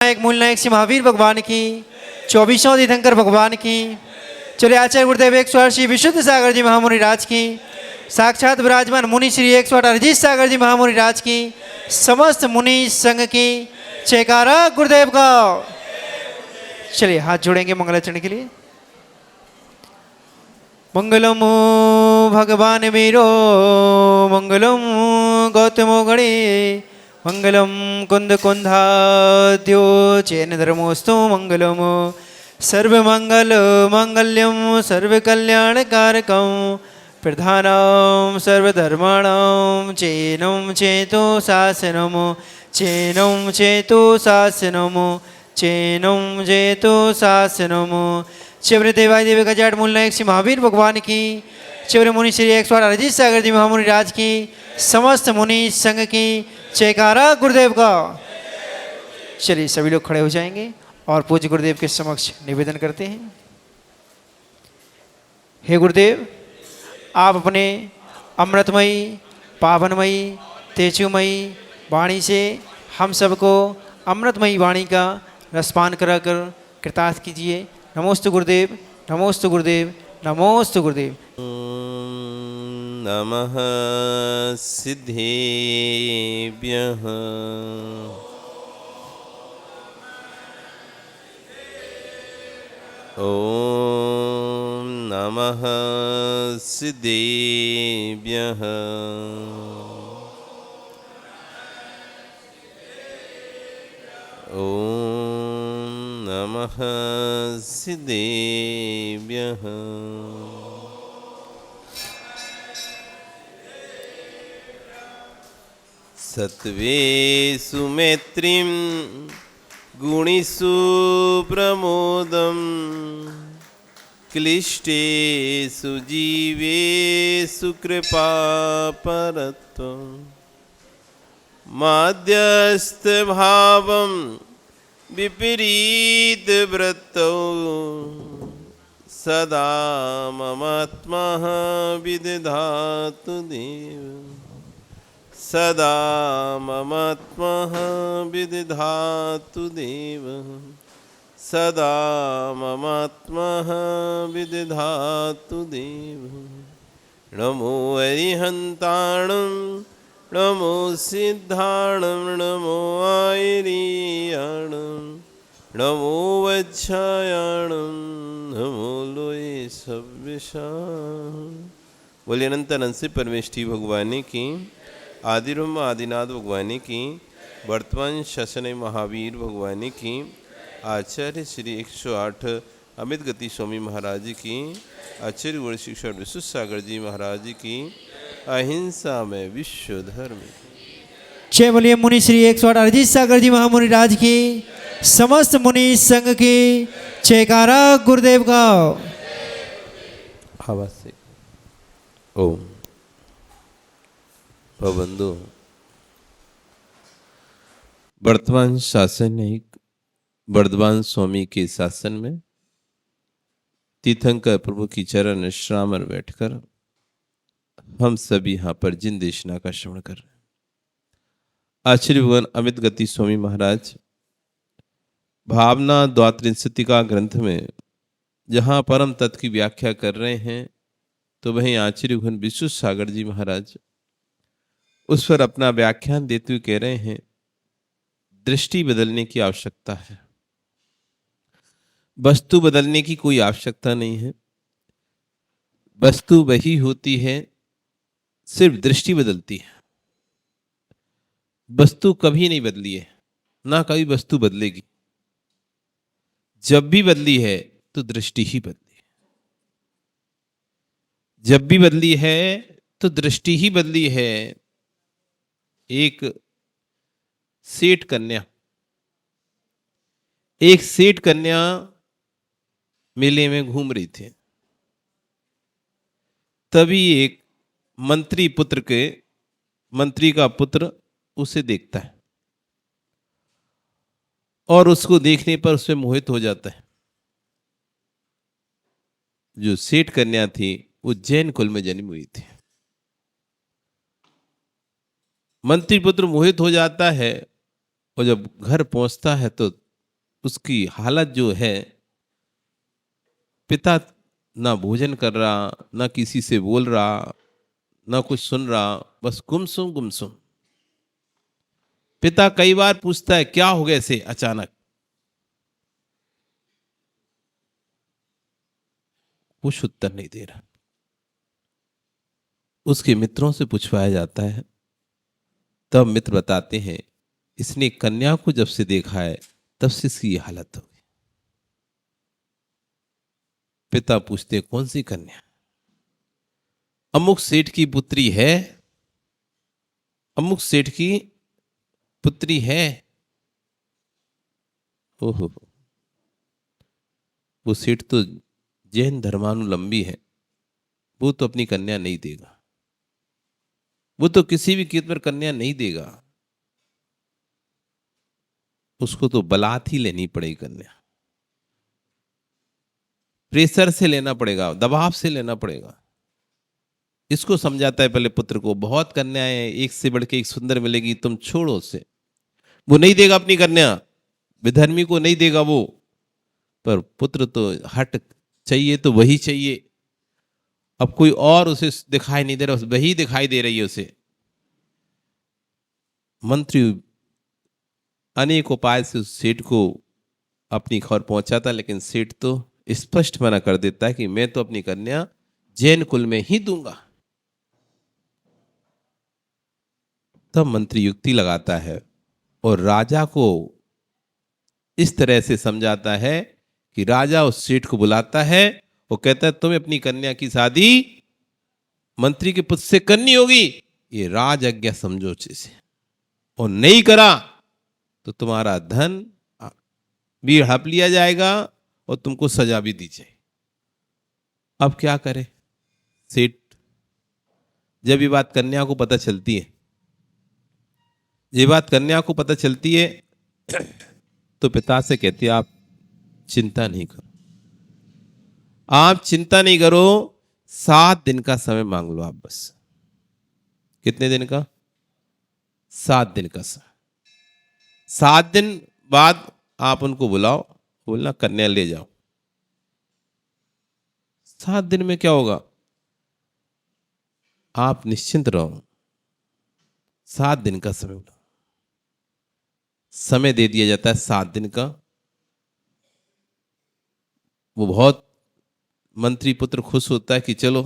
एक मूल नायक श्री महावीर भगवान की 24वां तीर्थंकर भगवान की। चलिए आचार्य गुरुदेव 108 श्री विशुद्ध सागर जी महामुनि राज की। साक्षात विराजमान मुनि श्री 108 अरिजीत सागर जी महामुनि राज की। समस्त मुनि संघ की जयकारा गुरुदेव का। चलिए हाथ जोड़ेंगे मंगलाचरण के लिए। मंगलम भगवान वीरो मंगलम गौतमो गणे मंगलम कुंद कुंधाद्यो चैन धर्मोस्तु मंगलम सर्वमंगल मंगल्यम सर्वकल्याणकारकम प्रधानम सर्वधर्माणां चैनं चेतो शासनम चैनं चेतो शासनम चैनं चेतो शासनम। शिवरे देवाय देव गजाट मूल नायक श्री महावीर भगवान की। शिवरे मुनि श्री 108 अरिजीत सागर जी महामुनि राज की। समस्त मुनि संघ की जयकारा गुरुदेव का। चलिए सभी लोग खड़े हो जाएंगे और पूज्य गुरुदेव के समक्ष निवेदन करते हैं। हे गुरुदेव, आप अपने अमृतमयी पावनमयी तेजोमयी वाणी से हम सबको अमृतमयी वाणी का रसपान कराकर कृतार्थ कीजिए। नमोस्तु गुरुदेव, नमोस्तु गुरुदेव, नमोस्तु गुरुदेव। नमः सिद्धेभ्यः। ॐ नमः सिद्धेभ्यः। ॐ नमः सिद्धेभ्यः। सत्त्वेषु मैत्रीं गुणेषु प्रमोदं क्लिष्टेषु जीवेषु कृपापरत्वं माध्यस्थभावं विपरीतवृत्तौ सदा ममात्मः विदधातु देव सदा ममात्मः विदधातु देव सदा ममात्मः विदधातु देव। नमो अरिहन्ताणं नमो सिद्धाणं नमो आयरीयाणं नमो वज्रायाणं नमो लोये सव्यसां। बोलिए अनंत अनंत से परमेष्ठी भगवान की, आदिरम आदिनाथ भगवान की, वर्तमान शासन महावीर भगवान की, आचार्य श्री 108 अमित गति स्वामी महाराज की, आचार्य गुरु शिक्षक विशुद्ध सागर जी महाराज की, अहिंसा में विश्व धर्म। जय बोलिए मुनि श्री 108 अरिजीत सागर जी महामुनि राज की। समस्त मुनि संघ की जयकारा गुरुदेव का। आवाज से ओम। बंधु, वर्तमान शासन एक वर्धमान स्वामी के शासन में तीर्थंकर प्रभु की चरण विश्राम में बैठकर हम सभी यहाँ पर जिन देशना का श्रवण कर रहे हैं। आचार्य भगवान अमित गति स्वामी महाराज भावना द्वात्रिंशतिका ग्रंथ में जहाँ परम तत्व की व्याख्या कर रहे हैं, तो वहीं आचार्य भगवान विशुद्ध सागर जी महाराज उस पर अपना व्याख्यान देते हुए कह रहे हैं, दृष्टि बदलने की आवश्यकता है, वस्तु बदलने की कोई आवश्यकता नहीं है। वस्तु वही होती है, सिर्फ दृष्टि बदलती है। वस्तु कभी नहीं बदली है, ना कभी वस्तु बदलेगी। जब भी बदली है तो दृष्टि ही बदली है। जब भी बदली है तो दृष्टि ही बदली है। एक सेठ कन्या मेले में घूम रही थी। तभी एक मंत्री का पुत्र उसे देखता है और उसको देखने पर उससे मोहित हो जाता है। जो सेठ कन्या थी वो जैन कुल में जन्मी हुई थी। मंत्री पुत्र मोहित हो जाता है और जब घर पहुंचता है तो उसकी हालत जो है, पिता ना भोजन कर रहा, ना किसी से बोल रहा, ना कुछ सुन रहा, बस गुमसुम गुमसुम। पिता कई बार पूछता है क्या हो गया इसे अचानक, कुछ उत्तर नहीं दे रहा। उसके मित्रों से पूछवाया जाता है, तब मित्र बताते हैं इसने कन्या को जब से देखा है तब से इसकी ये हालत हो गई। पिता पूछते कौन सी कन्या? अमुक सेठ की पुत्री है, अमुक सेठ की पुत्री है। ओहो, वो सेठ तो जैन धर्मानुलंबी है, वो तो अपनी कन्या नहीं देगा, वो तो किसी भी कीमत पर कन्या नहीं देगा, उसको तो बलात् ही लेनी पड़ेगी कन्या, प्रेशर से लेना पड़ेगा, दबाव से लेना पड़ेगा। इसको समझाता है पहले पुत्र को, बहुत कन्याएं एक से बढ़ के एक सुंदर मिलेगी, तुम छोड़ो उससे, वो नहीं देगा अपनी कन्या, विधर्मी को नहीं देगा वो। पर पुत्र तो हट, चाहिए तो वही चाहिए। अब कोई और उसे दिखाई नहीं दे रहा, वही दिखाई दे रही है उसे। मंत्री अनेक उपाय से उस सेठ को अपनी खबर पहुंचाता, लेकिन सेठ तो स्पष्ट मना कर देता है कि मैं तो अपनी कन्या जैन कुल में ही दूंगा। तब मंत्री युक्ति लगाता है और राजा को इस तरह से समझाता है कि राजा उस सेठ को बुलाता है, वो कहता है तुम्हें अपनी कन्या की शादी मंत्री के पुत्र से करनी होगी, ये राज आज्ञा समझो अच्छे से, और नहीं करा तो तुम्हारा धन भी हड़प लिया जाएगा और तुमको सजा भी दी जाए। अब क्या करे सेठ? जब ये बात कन्या को पता चलती है, ये बात कन्या को पता चलती है तो पिता से कहती है आप चिंता नहीं करो, आप चिंता नहीं करो, 7 दिन का समय मांग लो आप बस। कितने दिन का? 7 दिन का समय। 7 दिन बाद आप उनको बुलाओ, बोलना कन्या ले जाओ। 7 दिन में क्या होगा? आप निश्चिंत रहो, 7 दिन का समय समय दे दिया जाता है, 7 दिन का। वो बहुत मंत्री पुत्र खुश होता है कि चलो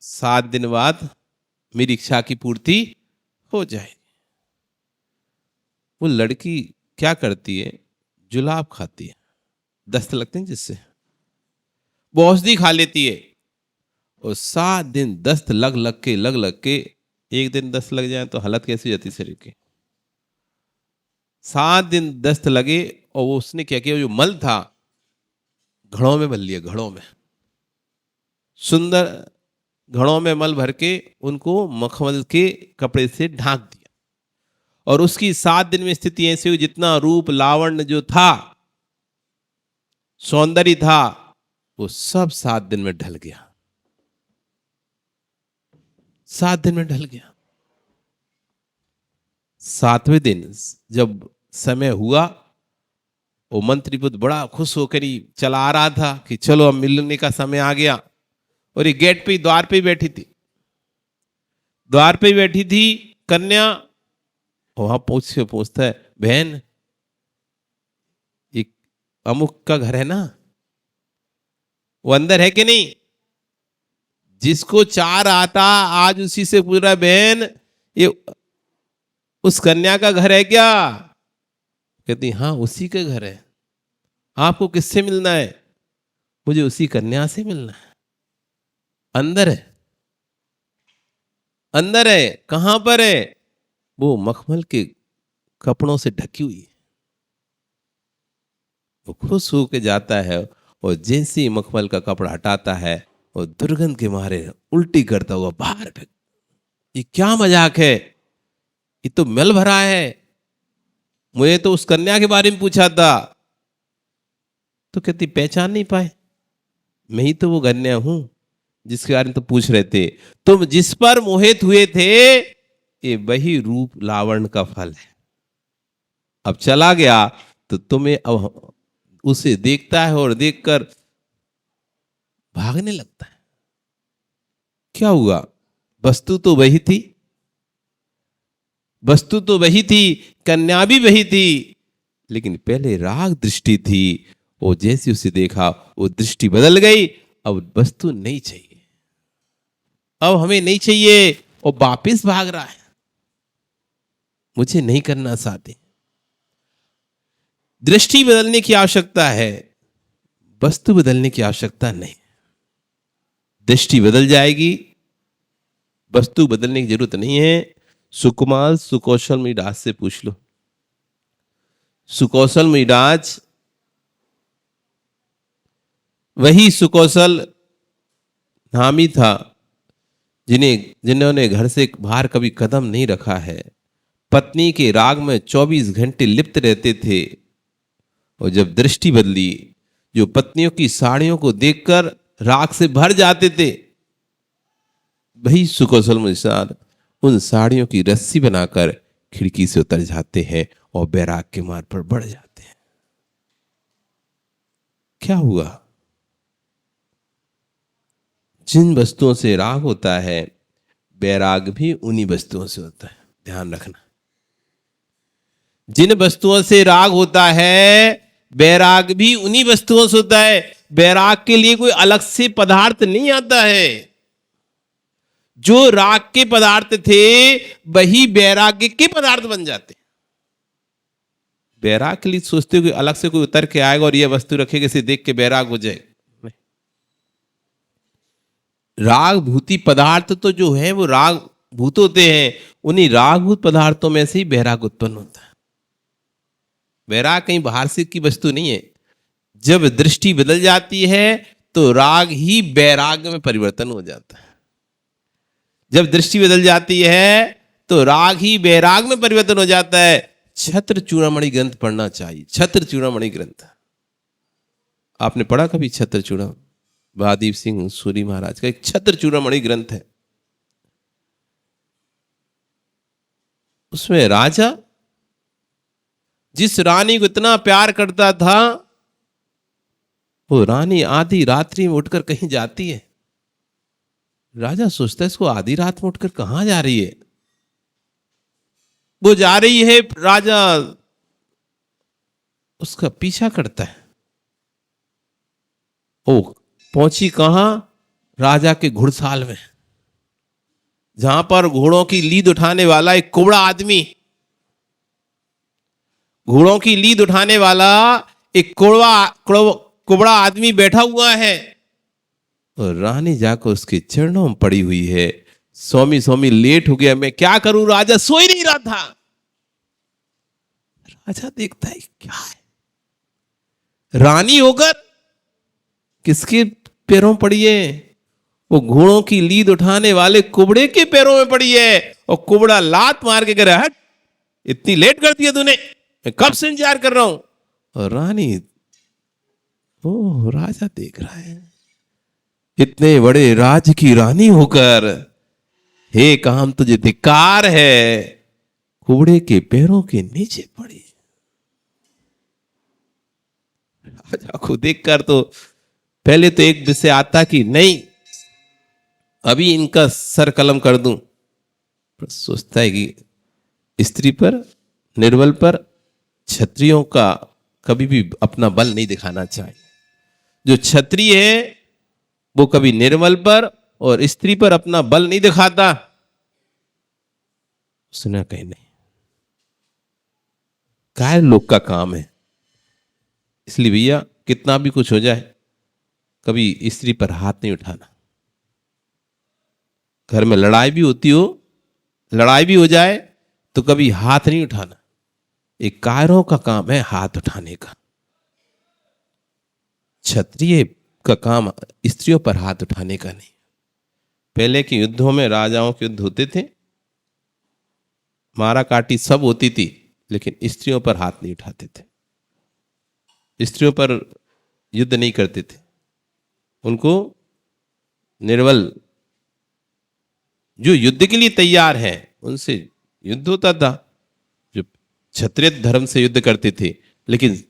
7 दिन बाद मेरी इच्छा की पूर्ति हो जाए। वो लड़की क्या करती है? जुलाब खाती है, दस्त लगते हैं जिससे, वो औषधि खा लेती है, और 7 दिन दस्त लग के एक दिन दस्त लग जाए तो हालत कैसी जाती शरीर की। 7 दिन दस्त लगे, और वो उसने क्या किया, जो मल था घड़ों में भर लिया, घड़ों में, सुंदर घड़ों में मल भर के उनको मखमल के कपड़े से ढांक दिया। और उसकी 7 दिन में स्थिति ऐसी हुई, जितना रूप लावण्य जो था, सौंदर्य था, वो सब 7 दिन में ढल गया। 7 दिन में ढल गया। 7वें दिन जब समय हुआ, वो मंत्री पुत्र बड़ा खुश होकर ही चला आ रहा था कि चलो अब मिलने का समय आ गया। और ये गेट पे, द्वार पे बैठी थी, द्वार पे बैठी थी कन्या। वहां पूछता है, बहन एक अमुक का घर है ना, वो अंदर है कि नहीं? जिसको 4 आता आज उसी से पूछ रहा, बहन ये उस कन्या का घर है क्या? कहती हाँ उसी के घर है। आपको किससे मिलना है? मुझे उसी कन्या से मिलना है। अंदर है, अंदर है। कहां पर है? वो मखमल के कपड़ों से ढकी हुई है। वो खुश होकर जाता है, और जैसे ही मखमल का कपड़ा हटाता है, वो दुर्गंध के मारे उल्टी करता हुआ बाहर फेंक। ये क्या मजाक है? ये तो मल भरा है। मुझे तो उस कन्या के बारे में पूछा था। तो कहती पहचान नहीं पाए? मैं ही तो वो कन्या हूं जिसके बारे में तो पूछ रहे थे। तुम जिस पर मोहित हुए थे, ये वही रूप लावण्य का फल है। अब चला गया तो तुम्हें अब उसे देखता है और देखकर भागने लगता है। क्या हुआ? वस्तु तो वही थी, वस्तु तो वही थी, कन्या भी वही थी, लेकिन पहले राग दृष्टि थी। वो जैसे उसे देखा वो दृष्टि बदल गई। अब वस्तु नहीं चाहिए, अब हमें नहीं चाहिए, वो वापिस भाग रहा है, मुझे नहीं करना चाहते। दृष्टि बदलने की आवश्यकता है, वस्तु बदलने की आवश्यकता नहीं। दृष्टि बदल जाएगी, वस्तु बदलने की जरूरत नहीं है। सुकुमार सुकौशल मिडाज से पूछ लो। सुकौशल मिडाज वही सुकौशल नामी था जिन्होंने घर से बाहर कभी कदम नहीं रखा है, पत्नी के राग में 24 घंटे लिप्त रहते थे। और जब दृष्टि बदली, जो पत्नियों की साड़ियों को देखकर राग से भर जाते थे, वही सुकौशल मिडाज उन साड़ियों की रस्सी बनाकर खिड़की से उतर जाते हैं और बैराग के मार्ग पर बढ़ जाते हैं। क्या हुआ? जिन वस्तुओं से राग होता है, बैराग भी उन्हीं वस्तुओं से होता है। ध्यान रखना, जिन वस्तुओं से राग होता है, बैराग भी उन्हीं वस्तुओं से होता है। बैराग के लिए कोई अलग से पदार्थ नहीं आता है। जो राग के पदार्थ थे वही बैराग्य के पदार्थ बन जाते। बैराग के लिए सोचते हो कि अलग से कोई उतर के आएगा और यह वस्तु रखेगा, इसे देख के बैराग हो जाएगा। राग भूति पदार्थ तो जो है वो राग भूत होते हैं, उन्हीं रागभूत पदार्थों में से ही बैराग उत्पन्न होता है। बैराग कहीं बाहर से की वस्तु नहीं है। जब दृष्टि बदल जाती है तो राग ही बैराग में परिवर्तन हो जाता है। जब दृष्टि बदल जाती है तो राग ही बैराग में परिवर्तन हो जाता है। छत्र चूड़ामणि ग्रंथ पढ़ना चाहिए। छत्र चूड़ामणि ग्रंथ आपने पढ़ा कभी? छत्र चूड़ा महादेव सिंह सूरी महाराज का एक छत्र चूड़ामणि ग्रंथ है। उसमें राजा जिस रानी को इतना प्यार करता था, वो रानी आधी रात्रि में उठकर कहीं जाती है। राजा सोचता है इसको आधी रात में उठकर कहां जा रही है। वो जा रही है, राजा उसका पीछा करता है। ओ पहुंची कहां? राजा के घुड़साल में, जहां पर घोड़ों की लीद उठाने वाला एक कुबड़ा आदमी, घोड़ों की लीद उठाने वाला एक कुबड़ा आदमी बैठा हुआ है। और रानी जाकर उसके चरणों में पड़ी हुई है। स्वामी स्वामी लेट हो गया, मैं क्या करूं? राजा सो ही नहीं रहा था। राजा देखता है क्या है, रानी होकर किसके पैरों पड़ी है? वो घोड़ों की लीद उठाने वाले कुबड़े के पैरों में पड़ी है। और कुबड़ा लात मार के कह रहा है, हट, इतनी लेट कर दिया तूने, मैं कब से इंतजार कर रहा हूं। और रानी, ओ राजा देख रहा है, इतने बड़े राज की रानी होकर, हे काम तुझे धिक्कार है, कुबड़े के पैरों के नीचे पड़ी। राजा को देखकर तो पहले तो एक विषय आता कि नहीं अभी इनका सर कलम कर दूं, पर सोचता है कि स्त्री पर, निर्बल पर क्षत्रियों का कभी भी अपना बल नहीं दिखाना चाहिए। जो क्षत्रिय है वो कभी निर्बल पर और स्त्री पर अपना बल नहीं दिखाता। उसने कहीं नहीं, काय लोग का काम है। इसलिए भैया कितना भी कुछ हो जाए, कभी स्त्री पर हाथ नहीं उठाना। घर में लड़ाई भी होती हो, लड़ाई भी हो जाए तो कभी हाथ नहीं उठाना। एक कायरों का काम है हाथ उठाने का। क्षत्रिय का काम स्त्रियों पर हाथ उठाने का नहीं। पहले के युद्धों में राजाओं के युद्ध होते थे, मारा काटी सब होती थी, लेकिन स्त्रियों पर हाथ नहीं उठाते थे। स्त्रियों पर युद्ध नहीं करते थे। उनको निर्बल, जो युद्ध के लिए तैयार हैं, उनसे युद्ध होता था। जो क्षत्रिय धर्म से युद्ध करते थे लेकिन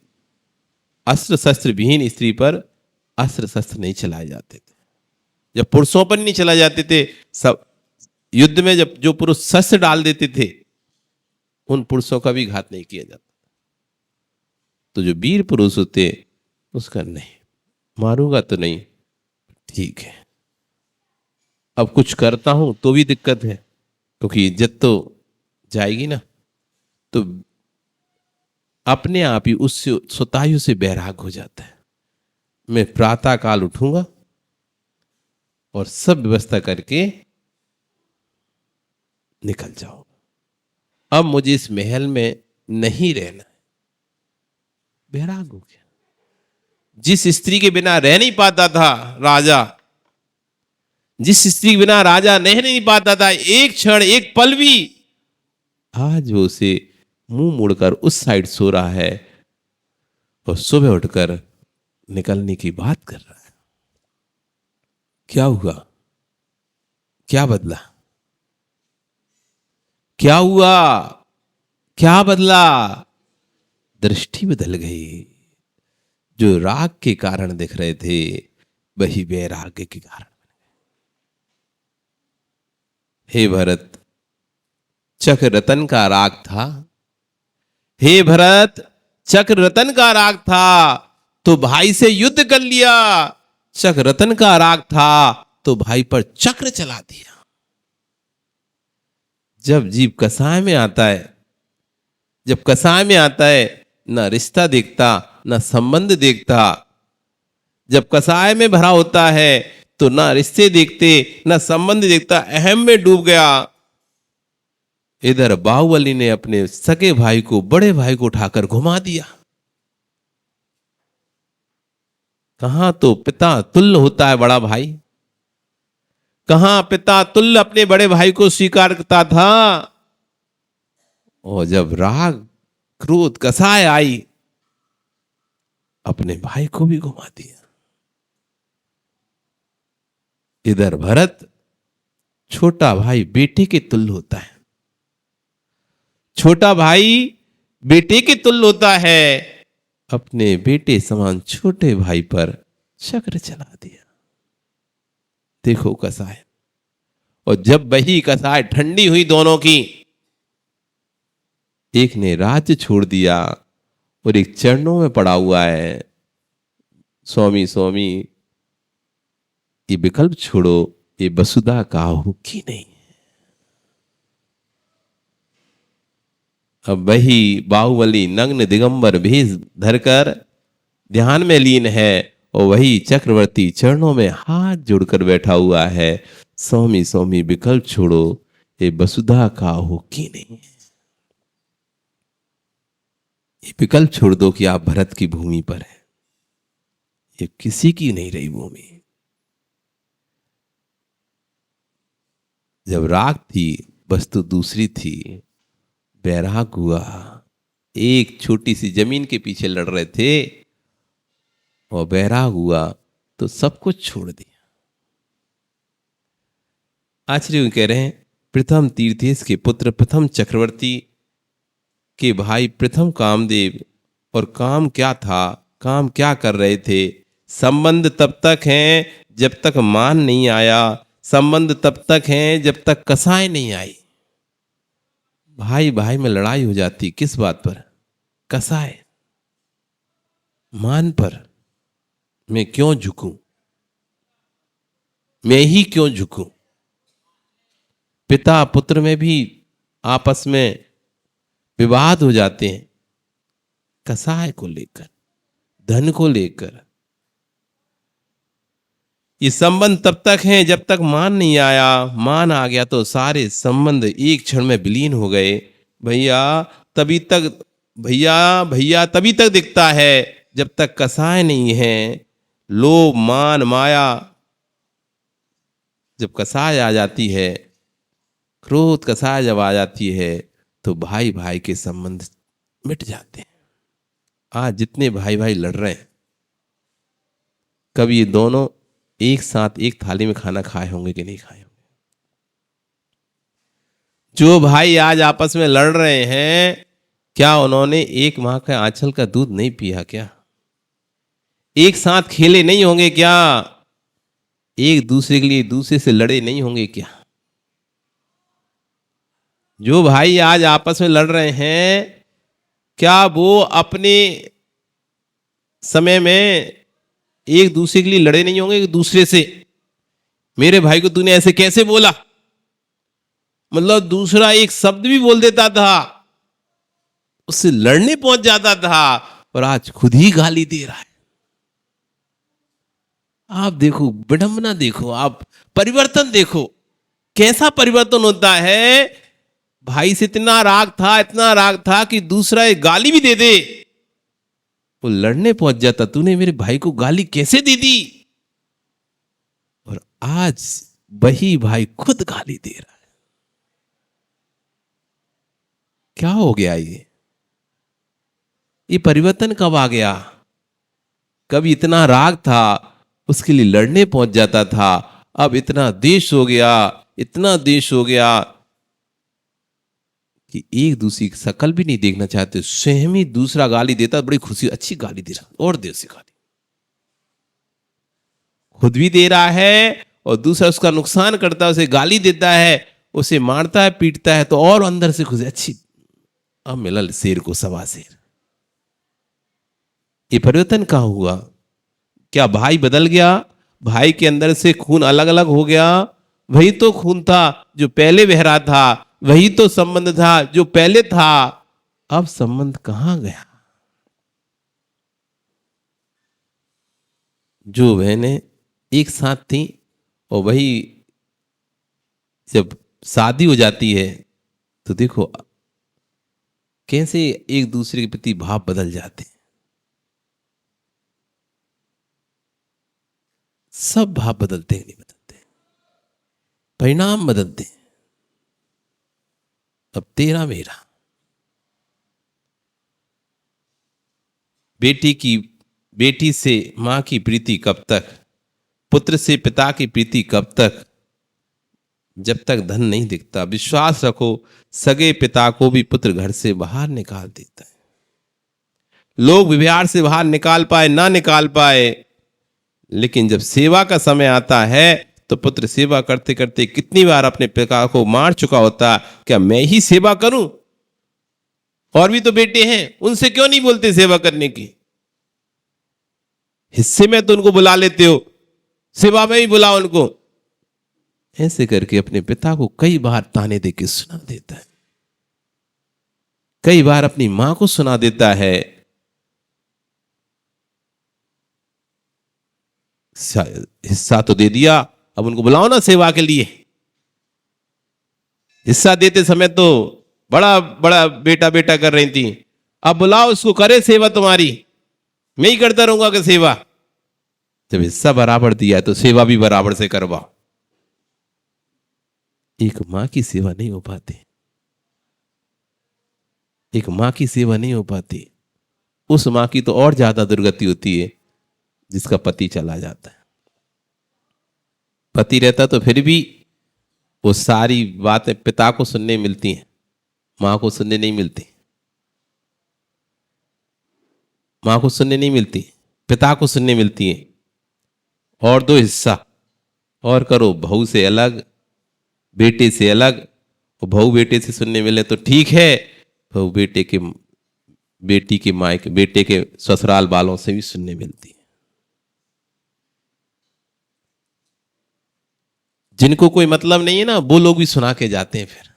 अस्त्र शस्त्र विहीन स्त्री पर अस्त्र शस्त्र नहीं चलाए जाते थे। जब पुरुषों पर नहीं चलाए जाते थे, सब युद्ध में जब जो पुरुष शस्त्र डाल देते थे उन पुरुषों का भी घात नहीं किया जाता। तो जो वीर पुरुष होते उसका नहीं, मारूंगा तो नहीं, ठीक है, अब कुछ करता हूं तो भी दिक्कत है, क्योंकि इज्जत तो जाएगी ना। तो अपने आप ही उससे स्वतायु से बैराग हो जाता है। मैं प्रातः काल उठूंगा और सब व्यवस्था करके निकल जाऊंगा। अब मुझे इस महल में नहीं रहना है, बैराग हो गया। जिस स्त्री के बिना रह नहीं पाता था राजा, जिस स्त्री के बिना राजा नहीं पाता था एक क्षण एक पल भी, आज वो उसे मुंह मुड़कर उस साइड सो रहा है और सुबह उठकर निकलने की बात कर रहा है। क्या हुआ? क्या बदला? क्या हुआ? क्या बदला? दृष्टि बदल गई। जो राग के कारण दिख रहे थे वही वैराग्य के कारण बन गए। हे भरत, चक्र रतन का राग था। हे भरत, चक्र रतन का राग था तो भाई से युद्ध कर लिया। चक्र रतन का राग था तो भाई पर चक्र चला दिया। जब जीव कसाय में आता है, जब कसाय में आता है, ना रिश्ता देखता ना संबंध देखता। जब कसाय में भरा होता है तो ना रिश्ते देखते ना संबंध देखता, अहम में डूब गया। इधर बाहुबली ने अपने सगे भाई को, बड़े भाई को उठाकर घुमा दिया। कहां तो पिता तुल्य होता है बड़ा भाई, कहां पिता तुल्य अपने बड़े भाई को स्वीकार करता था। और जब राग क्रोध कसाय आई, अपने भाई को भी घुमा दिया। इधर भरत, छोटा भाई बेटे के तुल्य होता है, छोटा भाई बेटे के तुल्य होता है, अपने बेटे समान छोटे भाई पर चक्र चला दिया। देखो कसाय। और जब वही कसाय ठंडी हुई दोनों की, एक ने राज्य छोड़ दिया और एक चरणों में पड़ा हुआ है, स्वामी स्वामी ये विकल्प छोड़ो, ये वसुधा काहू की नहीं। अब वही बाहुबली नग्न दिगंबर भेष धरकर ध्यान में लीन है और वही चक्रवर्ती चरणों में हाथ जोड़कर बैठा हुआ है, स्वामी स्वामी विकल्प छोड़ो, ये वसुधा काहू की नहीं। ये विकल्प छोड़ दो कि आप भरत की भूमि पर हैं, ये किसी की नहीं रही भूमि। जब राग थी वस्तु दूसरी थी, बैराग हुआ। एक छोटी सी जमीन के पीछे लड़ रहे थे और बैराग हुआ तो सब कुछ छोड़ दिया। आचार्य कह रहे हैं, प्रथम तीर्थेश के पुत्र प्रथम चक्रवर्ती के भाई प्रथम कामदेव, और काम क्या था, काम क्या कर रहे थे। संबंध तब तक हैं जब तक मान नहीं आया, संबंध तब तक हैं जब तक कसाय नहीं आई। भाई भाई में लड़ाई हो जाती किस बात पर? कसाय, मान पर। मैं क्यों झुकूं, मैं ही क्यों झुकूं। पिता पुत्र में भी आपस में विवाद हो जाते हैं, कसाय को लेकर, धन को लेकर। ये संबंध तब तक हैं जब तक मान नहीं आया। मान आ गया तो सारे संबंध एक क्षण में विलीन हो गए। भैया तभी तक, भैया भैया तभी तक दिखता है जब तक कसाय नहीं है। लोभ मान माया जब कसाय आ जाती है, क्रोध कसाय जब आ जाती है, तो भाई भाई के संबंध मिट जाते हैं। आज जितने भाई भाई लड़ रहे हैं, कभी ये दोनों एक साथ एक थाली में खाना खाए होंगे कि नहीं खाए होंगे? जो भाई आज आपस में लड़ रहे हैं क्या उन्होंने एक माँ का आंचल का दूध नहीं पिया क्या? एक साथ खेले नहीं होंगे क्या? एक दूसरे के लिए दूसरे से लड़े नहीं होंगे क्या? जो भाई आज आपस में लड़ रहे हैं, क्या वो अपने समय में एक दूसरे के लिए लड़े नहीं होंगे एक दूसरे से? मेरे भाई को तूने ऐसे कैसे बोला, मतलब दूसरा एक शब्द भी बोल देता था, उससे लड़ने पहुंच जाता था, और आज खुद ही गाली दे रहा है। आप देखो विडंबना, देखो आप परिवर्तन देखो, कैसा परिवर्तन होता है। भाई से इतना राग था कि दूसरा एक गाली भी दे दे, वो लड़ने पहुंच जाता, तूने मेरे भाई को गाली कैसे दे दी। और आज वही भाई खुद गाली दे रहा है। क्या हो गया ये परिवर्तन कब आ गया? कभी इतना राग था, उसके लिए लड़ने पहुंच जाता था, अब इतना द्वेष हो गया, इतना द्वेष हो गया कि एक दूसरे की शकल भी नहीं देखना चाहते। स्वयं ही दूसरा गाली देता, बड़ी खुशी, अच्छी गाली दे रहा और दे उसे गाली, खुद भी दे रहा है और दूसरा उसका नुकसान करता है, उसे गाली देता है, उसे मारता है, पीटता है, तो और अंदर से खुशी, अच्छी, अब मिला शेर को सवा शेर। ये परिवर्तन कहां हुआ? क्या भाई बदल गया? भाई के अंदर से खून अलग अलग हो गया? वही तो खून था जो पहले बह रहा था, वही तो संबंध था जो पहले था। अब संबंध कहां गया? जो बहनें एक साथ थी और वही जब शादी हो जाती है तो देखो कैसे एक दूसरे के प्रति भाव बदल जाते हैं। सब भाव बदलते हैं, नहीं बदलते, परिणाम बदलते हैं। अब तेरा मेरा, बेटी से मां की प्रीति कब तक, पुत्र से पिता की प्रीति कब तक? जब तक धन नहीं दिखता। विश्वास रखो, सगे पिता को भी पुत्र घर से बाहर निकाल देता है। लोग व्यवहार से बाहर निकाल पाए ना निकाल पाए, लेकिन जब सेवा का समय आता है तो पुत्र सेवा करते करते कितनी बार अपने पिता को मार चुका होता, क्या मैं ही सेवा करूं? और भी तो बेटे हैं, उनसे क्यों नहीं बोलते सेवा करने की? हिस्से में तो उनको बुला लेते हो, सेवा में भी बुलाओ उनको। ऐसे करके अपने पिता को कई बार ताने दे के सुना देता है, कई बार अपनी मां को सुना देता है। हिस्सा तो दे दिया, अब उनको बुलाओ ना सेवा के लिए। हिस्सा देते समय तो बड़ा बड़ा बेटा बेटा कर रही थी, अब बुलाओ उसको, करे सेवा तुम्हारी, मैं ही करता रहूंगा कि सेवा। जब हिस्सा बराबर दिया है तो सेवा भी बराबर से करवाओ। एक मां की सेवा नहीं हो पाती, एक मां की सेवा नहीं हो पाती। उस मां की तो और ज्यादा दुर्गति होती है जिसका पति चला जाता है। पति रहता तो फिर भी वो सारी बातें पिता को सुनने मिलती हैं, मां को सुनने नहीं मिलती। मां को सुनने नहीं मिलती, पिता को सुनने मिलती है। और दो हिस्सा और करो, बहू से अलग, बेटे से अलग। वो बहू बेटे से सुनने मिले तो ठीक है, बहू बेटी के मायके, बेटे के ससुराल वालों से भी सुनने मिलती है। जिनको कोई मतलब नहीं है ना, वो लोग भी सुना के जाते हैं। फिर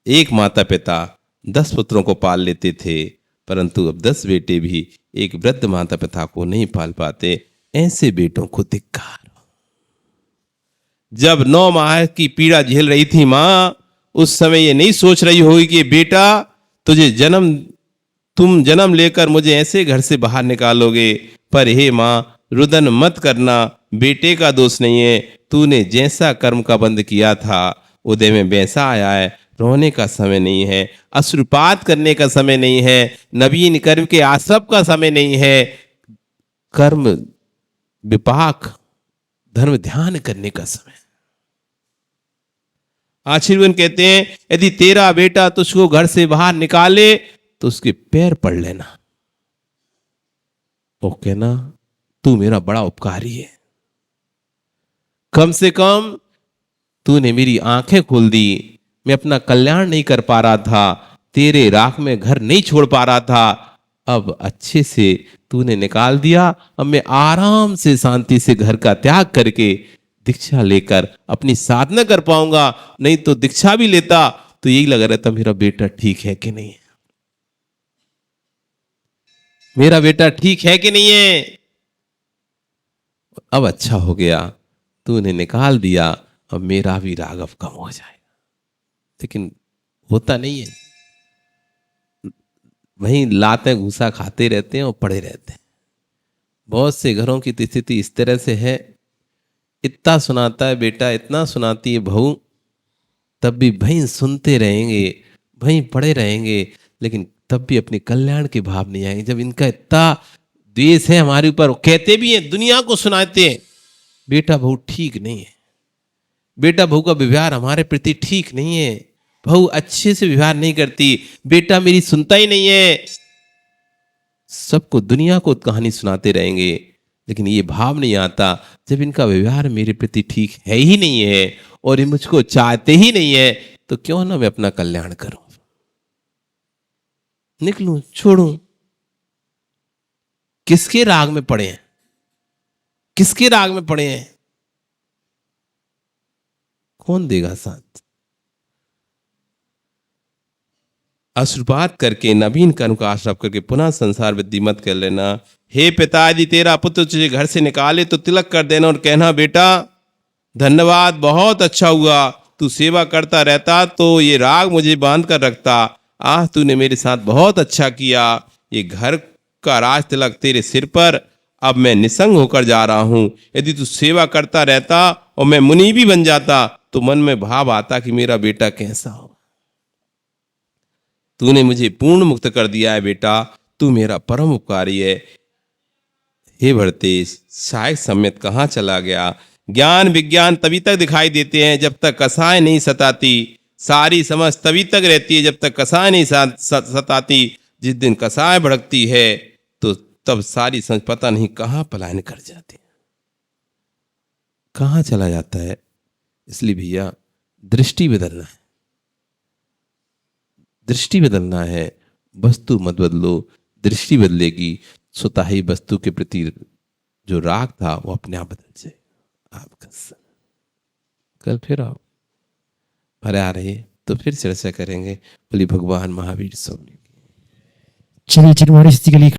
एक माता पिता 10 पुत्रों को पाल लेते थे, परंतु अब 10 बेटे भी एक वृद्ध माता पिता को नहीं पाल पाते। ऐसे बेटों को धिक्कार। जब 9 माह की पीड़ा झेल रही थी मां, उस समय ये नहीं सोच रही होगी कि बेटा तुम जन्म लेकर मुझे ऐसे घर से बाहर निकालोगे। पर हे मां, रुदन मत करना, बेटे का दोष नहीं है। तूने जैसा कर्म का बंध किया था उदय में वैसा आया है। रोने का समय नहीं है, अश्रुपात करने का समय नहीं है, नवीन कर्म के आश्रव का समय नहीं है, कर्म विपाक धर्म ध्यान करने का समय। आशीर्वाद कहते हैं यदि तेरा बेटा तुझको घर से बाहर निकाले तो उसके पैर पड़ लेना। वो कहना तू मेरा बड़ा उपकारी है, कम से कम तूने मेरी आंखें खोल दी। मैं अपना कल्याण नहीं कर पा रहा था, तेरे राख में घर नहीं छोड़ पा रहा था, अब अच्छे से तूने निकाल दिया। अब मैं आराम से शांति से घर का त्याग करके दीक्षा लेकर अपनी साधना कर पाऊंगा। नहीं तो दीक्षा भी लेता तो यही लग रहा था मेरा बेटा ठीक है कि नहीं है, मेरा बेटा ठीक है कि नहीं है। अब अच्छा हो गया, तूने निकाल दिया, अब मेरा भी राघव कम हो जाएगा। लेकिन होता नहीं है, वहीं लाते घूसा खाते रहते हैं और पड़े रहते हैं। बहुत से घरों की स्थिति इस तरह से है, इतना सुनाता है बेटा, इतना सुनाती है बहू, तब भी वहीं सुनते रहेंगे, वहीं पड़े रहेंगे, लेकिन तब भी अपने कल्याण के भाव नहीं आएंगे। जब इनका इतना द्वेष है हमारे ऊपर, कहते भी हैं, दुनिया को सुनाते हैं बेटा बहू ठीक नहीं है, बेटा बहू का व्यवहार हमारे प्रति ठीक नहीं है, बहू अच्छे से व्यवहार नहीं करती, बेटा मेरी सुनता ही नहीं है। सबको दुनिया को कहानी सुनाते रहेंगे, लेकिन ये भाव नहीं आता जब इनका व्यवहार मेरे प्रति ठीक है ही नहीं है और ये मुझको चाहते ही नहीं है, तो क्यों ना मैं अपना कल्याण करूं, निकलूं, छोड़ूं। किसके राग में पड़े हैं, किसके राग में पड़े हैं, कौन देगा साथ। आशीर्वाद करके नवीन कर्म का आश्रय करके पुनः संसार वृद्धि मत कर लेना। हे पिता, यदि तेरा पुत्र तुझे घर से निकाले तो तिलक कर देना और कहना बेटा धन्यवाद, बहुत अच्छा हुआ, तू सेवा करता रहता तो ये राग मुझे बांध कर रखता, आज तूने मेरे साथ बहुत अच्छा किया, ये घर का राज तिलक तेरे सिर पर, अब मैं निसंग होकर जा रहा हूं। यदि तू सेवा करता रहता और मैं मुनि भी बन जाता तो मन में भाव आता कि मेरा बेटा कैसा हो। तूने मुझे पूर्ण मुक्त कर दिया है बेटा, तू मेरा परम उपकारी है। हे भरतेश, सहायक समेत कहाँ चला गया। ज्ञान विज्ञान तभी तक दिखाई देते हैं जब तक कसाय नहीं सताती, सारी समझ तभी तक रहती है जब तक कसाय नहीं सताती। जिस दिन कसाय भड़कती है तो तब सारी समझ पता नहीं कहाँ पलायन कर जाती है, कहाँ चला जाता है। इसलिए भैया दृष्टि बदलना है, दृष्टि बदलना है। वस्तु मत बदलो, दृष्टि बदलेगी, स्वतः ही वस्तु के प्रति जो राग था वो अपने आप बदल जाएगा। आपका कल फिर आओ, अरे आ रहे तो फिर चर्चा करेंगे। बोली भगवान महावीर स्वामी। चलिए चिन्मारी स्थिति के लिए